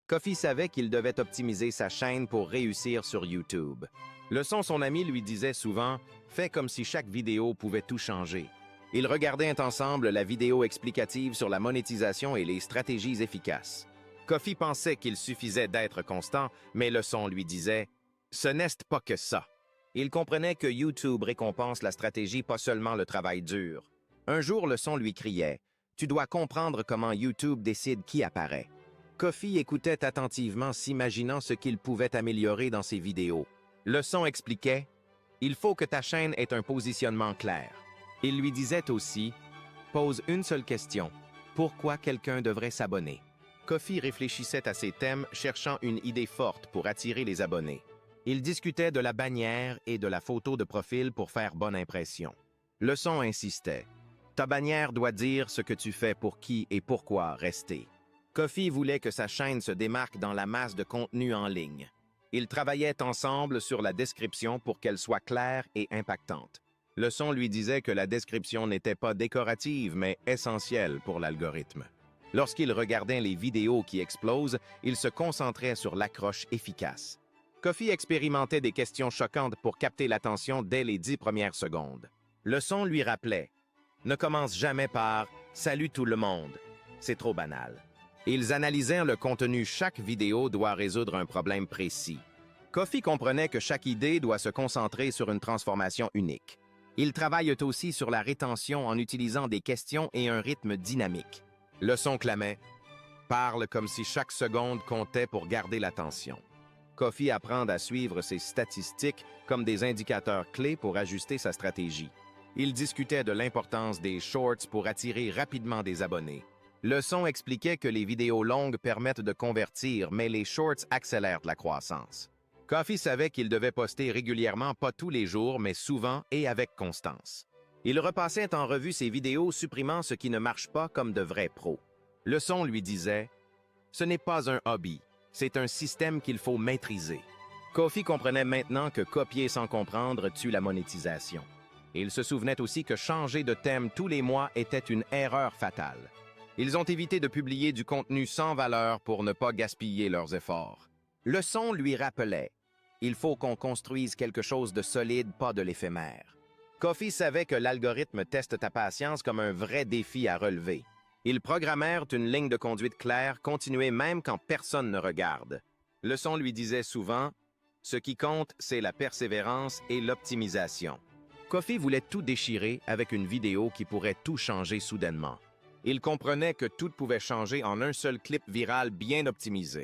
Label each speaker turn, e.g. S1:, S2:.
S1: Kofi savait qu'il devait optimiser sa chaîne pour réussir sur YouTube. Leçon, son ami lui disait souvent « Fais comme si chaque vidéo pouvait tout changer ». Ils regardaient ensemble la vidéo explicative sur la monétisation et les stratégies efficaces. Kofi pensait qu'il suffisait d'être constant, mais Leçon lui disait « Ce n'est pas que ça ». Il comprenait que YouTube récompense la stratégie, pas seulement le travail dur. Un jour, Leçon lui criait « Tu dois comprendre comment YouTube décide qui apparaît ». Kofi écoutait attentivement, s'imaginant ce qu'il pouvait améliorer dans ses vidéos. Leçon expliquait « Il faut que ta chaîne ait un positionnement clair ». Il lui disait aussi « Pose une seule question. Pourquoi quelqu'un devrait s'abonner ?» Kofi réfléchissait à ces thèmes, cherchant une idée forte pour attirer les abonnés. Il discutait de la bannière et de la photo de profil pour faire bonne impression. Leçon insistait « Ta bannière doit dire ce que tu fais pour qui et pourquoi rester ». Kofi voulait que sa chaîne se démarque dans la masse de contenu en ligne. Ils travaillaient ensemble sur la description pour qu'elle soit claire et impactante. Leçon lui disait que la description n'était pas décorative, mais essentielle pour l'algorithme. Lorsqu'il regardait les vidéos qui explosent, il se concentrait sur l'accroche efficace. Kofi expérimentait des questions choquantes pour capter l'attention dès les 10 premières secondes. Leçon lui rappelait « Ne commence jamais par « Salut tout le monde ». C'est trop banal. Ils analysaient le contenu. Chaque vidéo doit résoudre un problème précis. Kofi comprenait que chaque idée doit se concentrer sur une transformation unique. Ils travaillent aussi sur la rétention en utilisant des questions et un rythme dynamique. Leçon clamait « Parle comme si chaque seconde comptait pour garder l'attention ». Kofi apprend à suivre ses statistiques comme des indicateurs clés pour ajuster sa stratégie. Il discutait de l'importance des shorts pour attirer rapidement des abonnés. Leçon expliquait que les vidéos longues permettent de convertir, mais les shorts accélèrent la croissance. Kofi savait qu'il devait poster régulièrement, pas tous les jours, mais souvent et avec constance. Il repassait en revue ses vidéos, supprimant ce qui ne marche pas comme de vrais pros. Leçon lui disait « Ce n'est pas un hobby, c'est un système qu'il faut maîtriser ». Kofi comprenait maintenant que copier sans comprendre tue la monétisation. Il se souvenait aussi que changer de thème tous les mois était une erreur fatale. Ils ont évité de publier du contenu sans valeur pour ne pas gaspiller leurs efforts. Leçon lui rappelait « Il faut qu'on construise quelque chose de solide, pas de l'éphémère ». Kofi savait que l'algorithme teste ta patience comme un vrai défi à relever. Ils programmèrent une ligne de conduite claire, continuée même quand personne ne regarde. Leçon lui disait souvent « Ce qui compte, c'est la persévérance et l'optimisation ». Kofi voulait tout déchirer avec une vidéo qui pourrait tout changer soudainement. Il comprenait que tout pouvait changer en un seul clip viral bien optimisé.